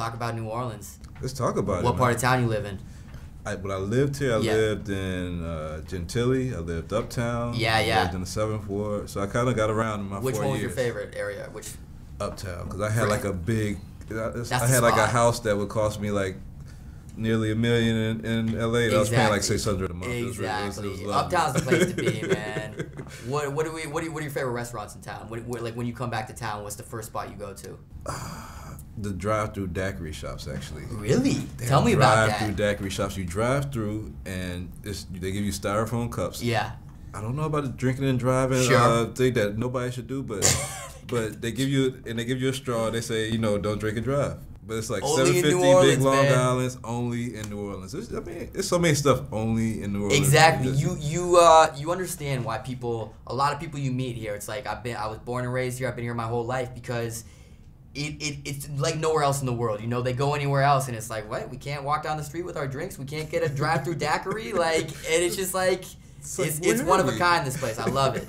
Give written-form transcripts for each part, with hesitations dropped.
talk about New Orleans. Let's talk about it. What part of town you live in? When I lived here, I lived in Gentilly. I lived uptown. Yeah. I lived in the 7th Ward. So I kind of got around in my 4 years. Which one was your favorite area? Which? Uptown, because I had like a big. I had spot. like a house that would cost me like nearly $1 million in LA. I was paying like $600 a month. Exactly. It was Uptown's the place to be, man. What are your favorite restaurants in town? Like when you come back to town, what's the first spot you go to? The drive-through daiquiri shops, actually. Really? Tell me about that. Drive-through daiquiri shops. You drive through and they give you styrofoam cups. Yeah. I don't know about the drinking and driving thing that nobody should do, but they give you a straw. They say, don't drink and drive. But it's like only $7.50 big Long Island's only in New Orleans. There's so many stuff only in New Orleans. Exactly. You understand why a lot of people you meet here. It's like I was born and raised here. I've been here my whole life because it's like nowhere else in the world. They go anywhere else and it's like, what? We can't walk down the street with our drinks. We can't get a drive-through daiquiri. And it's just like it's one of a kind. This place, I love it.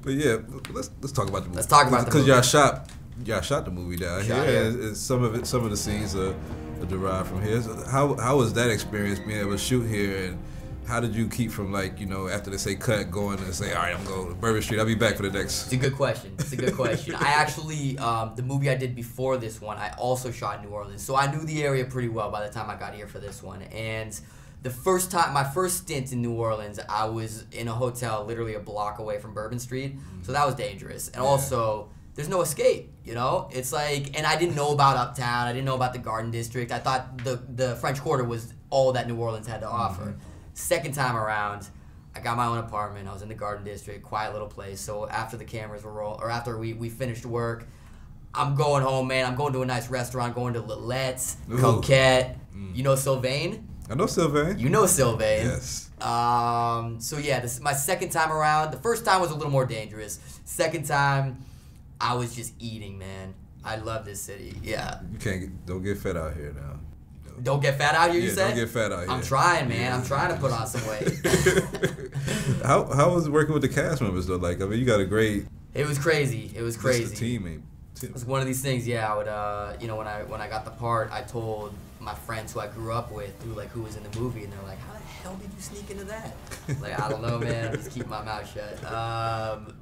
But yeah, let's talk about the movie. Let's talk about the movie. Because y'all shot the movie down here. And some of the scenes are derived from here. So how was that experience being able to shoot here, and how did you keep from after they say cut, going and say, all right, I'm going to Bourbon Street. I'll be back for the next. It's a good question. I actually the movie I did before this one, I also shot in New Orleans, so I knew the area pretty well by the time I got here for this one. And my first stint in New Orleans, I was in a hotel literally a block away from Bourbon Street, so that was dangerous. And also, there's no escape, It's like, and I didn't know about Uptown, I didn't know about the Garden District. I thought the French Quarter was all that New Orleans had to offer. Second time around, I got my own apartment. I was in the Garden District, quiet little place. So after the cameras were rolling, or after we finished work, I'm going home, man. I'm going to a nice restaurant, going to Lilette's, Coquette. You know Sylvain? I know Sylvain. You know Sylvain. Yes. So yeah, this is my second time around. The first time was a little more dangerous. Second time, I was just eating, man. I love this city. Yeah. Don't get fat out here now. Don't get fat out here, you said? Don't get fat out here. I'm trying, man. Yeah. I'm trying to put on some weight. How was it working with the cast members though? You got a great. It was crazy. It was crazy. Just a team. It was one of these things. Yeah, I would. When I got the part, I told my friends who I grew up with, who was in the movie, and they're like, "How the hell did you sneak into that?" I don't know, man. I'm just keeping my mouth shut.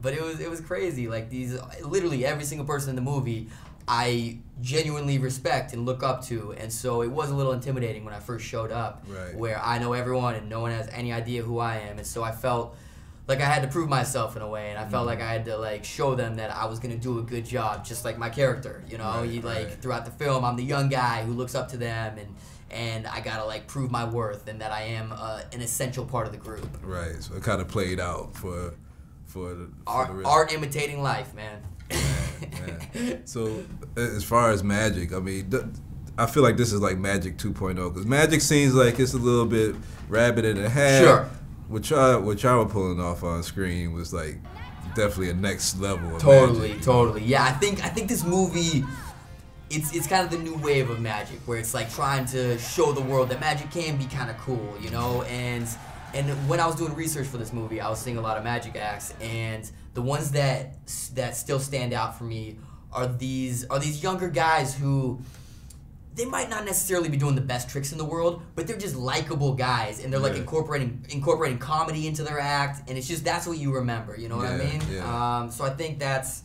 But it was crazy. Literally every single person in the movie, I genuinely respect and look up to, and so it was a little intimidating when I first showed up, where I know everyone and no one has any idea who I am, and so I felt like I had to prove myself in a way, and I felt like I had to show them that I was gonna do a good job, just like my character, throughout the film, I'm the young guy who looks up to them, and I gotta prove my worth and that I am an essential part of the group. Right. So it kind of played out for the art imitating life, man. Man. So as far as magic, I feel like this is like Magic 2.0, because Magic seems like it's a little bit rabbit in the hat. Sure. What y'all were pulling off on screen was definitely a next level of magic. Totally. Yeah, I think this movie, it's kind of the new wave of magic, where it's trying to show the world that magic can be kind of cool, And when I was doing research for this movie, I was seeing a lot of magic acts, and the ones that still stand out for me are these younger guys who, they might not necessarily be doing the best tricks in the world, but they're just likable guys, and they're incorporating comedy into their act, and that's what you remember. You know what I mean? Yeah. So I think that's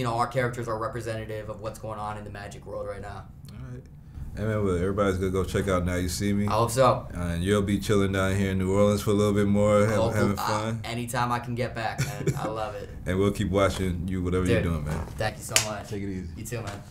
our characters are representative of what's going on in the magic world right now. All right. Hey man, well, everybody's gonna go check out Now You See Me. I hope so. And you'll be chilling down here in New Orleans for a little bit more, having fun. Anytime I can get back, man. I love it. And we'll keep watching you, whatever you're doing, man. Thank you so much. Take it easy. You too, man.